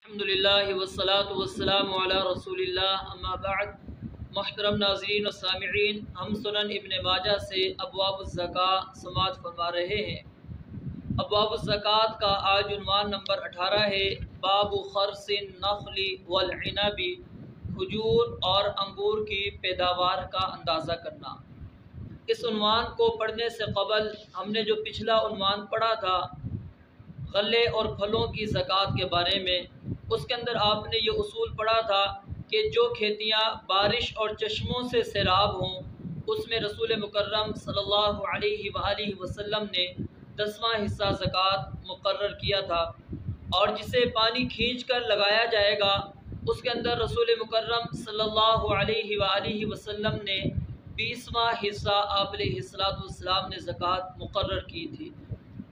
الحمدللہ والصلاة والسلام علی رسول اللہ اما بعد۔ محترم ناظرین و سامعین، ہم سنن ابن ماجہ سے ابواب الزکاة سماعت فرما رہے ہیں۔ ابواب الزکاة کا آج عنوان نمبر 18 ہے، باب خرص النخل والعنب، کھجور اور انگور کی پیداوار کا اندازہ کرنا۔ اس عنوان کو پڑھنے سے قبل ہم نے جو پچھلا عنوان پڑھا تھا غلے اور پھلوں کی زکوٰۃ کے بارے میں، اس کے اندر آپ نے یہ اصول پڑھا تھا کہ جو کھیتیاں بارش اور چشموں سے سیراب ہوں اس میں رسول مکرم صلی اللہ علیہ وآلہ وسلم نے 10واں حصہ زکوٰۃ مقرر کیا تھا، اور جسے پانی کھینچ کر لگایا جائے گا اس کے اندر رسول مکرم صلی اللہ علیہ وآلہ وسلم نے 20واں حصہ آپ علیہ السلام نے زکوٰۃ مقرر کی تھی۔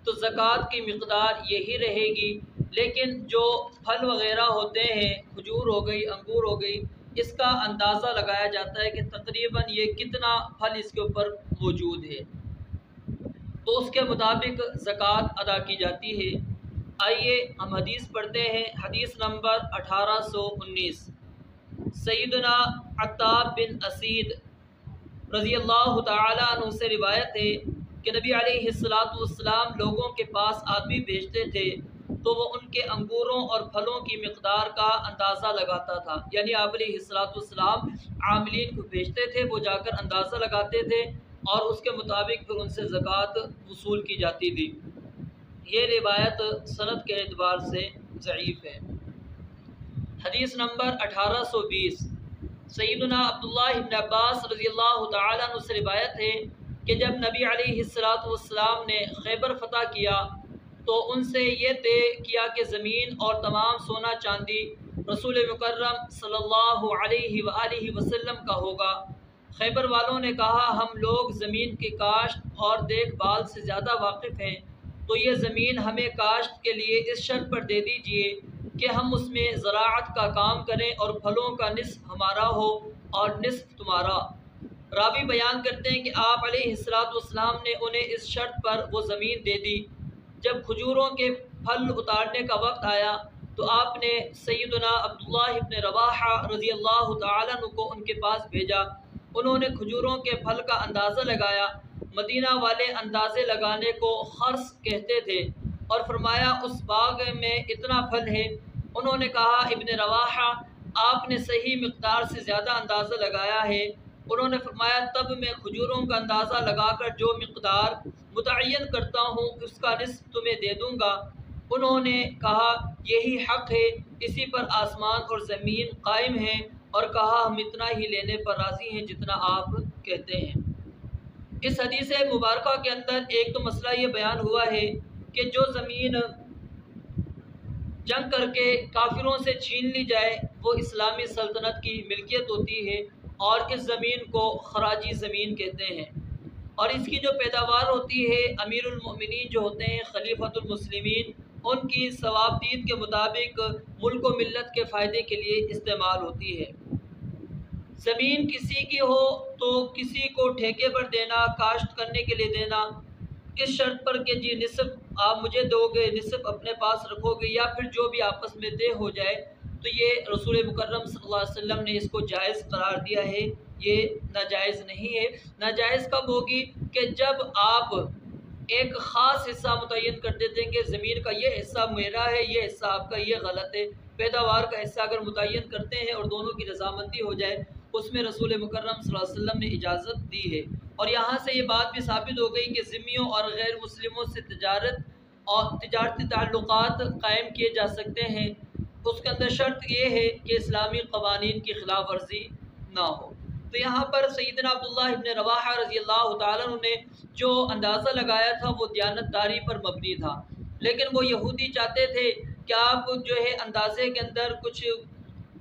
تو زکوٰۃ کی مقدار یہی رہے گی، لیکن جو پھل وغیرہ ہوتے ہیں، کھجور ہو گئی، انگور ہو گئی، اس کا اندازہ لگایا جاتا ہے کہ تقریباً یہ کتنا پھل اس کے اوپر موجود ہے، تو اس کے مطابق زکوٰۃ ادا کی جاتی ہے۔ آئیے ہم حدیث پڑھتے ہیں۔ حدیث نمبر 1819، سیدنا عتاب بن اسید رضی اللہ تعالیٰ عنہ سے روایت ہے کہ نبی علیہ السلام لوگوں کے پاس آدمی بھیجتے تھے تو وہ ان کے انگوروں اور پھلوں کی مقدار کا اندازہ لگاتا تھا، یعنی آپ علیہ السلام عاملین کو بھیجتے تھے، وہ جا کر اندازہ لگاتے تھے اور اس کے مطابق پھر ان سے زکوٰۃ وصول کی جاتی تھی۔ یہ روایت سند کے اعتبار سے ضعیف ہے۔ حدیث نمبر 1820، سیدنا عبداللہ ابن عباس رضی اللہ تعالیٰ عنہ سے روایت ہے کہ جب نبی علیہ السلام نے خیبر فتح کیا تو ان سے یہ طے کیا کہ زمین اور تمام سونا چاندی رسول مکرم صلی اللہ علیہ وآلہ وسلم کا ہوگا۔ خیبر والوں نے کہا، ہم لوگ زمین کی کاشت اور دیکھ بھال سے زیادہ واقف ہیں، تو یہ زمین ہمیں کاشت کے لیے اس شرط پر دے دیجئے کہ ہم اس میں زراعت کا کام کریں اور پھلوں کا نصف ہمارا ہو اور نصف تمہارا۔ راوی بیان کرتے ہیں کہ آپ علیہ السلام نے انہیں اس شرط پر وہ زمین دے دی۔ جب کھجوروں کے پھل اتارنے کا وقت آیا تو آپ نے سیدنا عبداللہ ابن رواحہ رضی اللہ تعالیٰ عنہ کو ان کے پاس بھیجا۔ انہوں نے کھجوروں کے پھل کا اندازہ لگایا۔ مدینہ والے اندازے لگانے کو خرص کہتے تھے، اور فرمایا اس باغ میں اتنا پھل ہے۔ انہوں نے کہا، ابن رواحہ آپ نے صحیح مقدار سے زیادہ اندازہ لگایا ہے۔ انہوں نے فرمایا، تب میں کھجوروں کا اندازہ لگا کر جو مقدار متعین کرتا ہوں اس کا نصف تمہیں دے دوں گا۔ انہوں نے کہا، یہی حق ہے، اسی پر آسمان اور زمین قائم ہیں، اور کہا، ہم اتنا ہی لینے پر راضی ہیں جتنا آپ کہتے ہیں۔ اس حدیث مبارکہ کے اندر ایک تو مسئلہ یہ بیان ہوا ہے کہ جو زمین جنگ کر کے کافروں سے چھین لی جائے وہ اسلامی سلطنت کی ملکیت ہوتی ہے، اور اس زمین کو خراجی زمین کہتے ہیں، اور اس کی جو پیداوار ہوتی ہے امیر المؤمنین جو ہوتے ہیں خلیفۃ المسلمین، ان کی ثوابدید کے مطابق ملک و ملت کے فائدے کے لیے استعمال ہوتی ہے۔ زمین کسی کی ہو تو کسی کو ٹھیکے پر دینا، کاشت کرنے کے لیے دینا، اس شرط پر کہ جی نصف آپ مجھے دو گے، نصف اپنے پاس رکھو گے، یا پھر جو بھی آپس میں طے ہو جائے، تو یہ رسول مکرم صلی اللہ علیہ وسلم نے اس کو جائز قرار دیا ہے، یہ ناجائز نہیں ہے۔ ناجائز کب ہوگی؟ کہ جب آپ ایک خاص حصہ متعین کر دیتے ہیں کہ زمین کا یہ حصہ میرا ہے، یہ حصہ آپ کا، یہ غلط ہے۔ پیداوار کا حصہ اگر متعین کرتے ہیں اور دونوں کی رضامندی ہو جائے، اس میں رسول مکرم صلی اللہ علیہ وسلم نے اجازت دی ہے۔ اور یہاں سے یہ بات بھی ثابت ہو گئی کہ ذمیوں اور غیر مسلموں سے تجارت اور تجارتی تعلقات قائم کیے جا سکتے ہیں۔ اس کے اندر شرط یہ ہے کہ اسلامی قوانین کی خلاف ورزی نہ ہو۔ تو یہاں پر سیدنا عبداللہ ابن رواحہ رضی اللہ تعالیٰ عنہ نے جو اندازہ لگایا تھا وہ دیانتداری پر مبنی تھا، لیکن وہ یہودی چاہتے تھے کہ آپ جو ہے اندازے کے اندر کچھ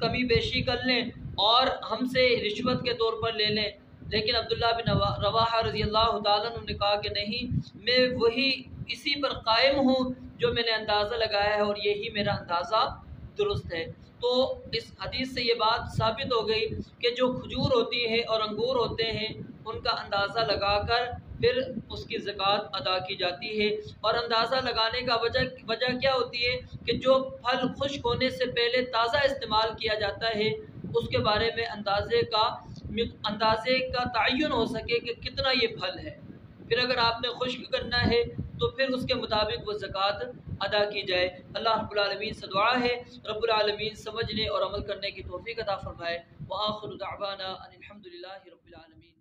کمی بیشی کر لیں اور ہم سے رشوت کے طور پر لے لیں، لیکن عبداللہ بن رواحہ رضی اللہ تعالیٰ عنہ نے کہا کہ نہیں، میں وہی اسی پر قائم ہوں جو میں نے اندازہ لگایا ہے، اور یہی میرا اندازہ درست ہے۔ تو اس حدیث سے یہ بات ثابت ہو گئی کہ جو کھجور ہوتی ہے اور انگور ہوتے ہیں ان کا اندازہ لگا کر پھر اس کی زکوٰۃ ادا کی جاتی ہے۔ اور اندازہ لگانے کا وجہ کیا ہوتی ہے کہ جو پھل خشک ہونے سے پہلے تازہ استعمال کیا جاتا ہے اس کے بارے میں اندازے کا تعین ہو سکے کہ کتنا یہ پھل ہے۔ پھر اگر آپ نے خشک کرنا ہے تو پھر اس کے مطابق وہ زکوٰۃ ادا کی جائے۔ اللہ رب العالمین سے دعا ہے رب العالمین سمجھنے اور عمل کرنے کی توفیق عطا فرمائے۔ وآخر دعوانا ان الحمد للہ رب العالمین۔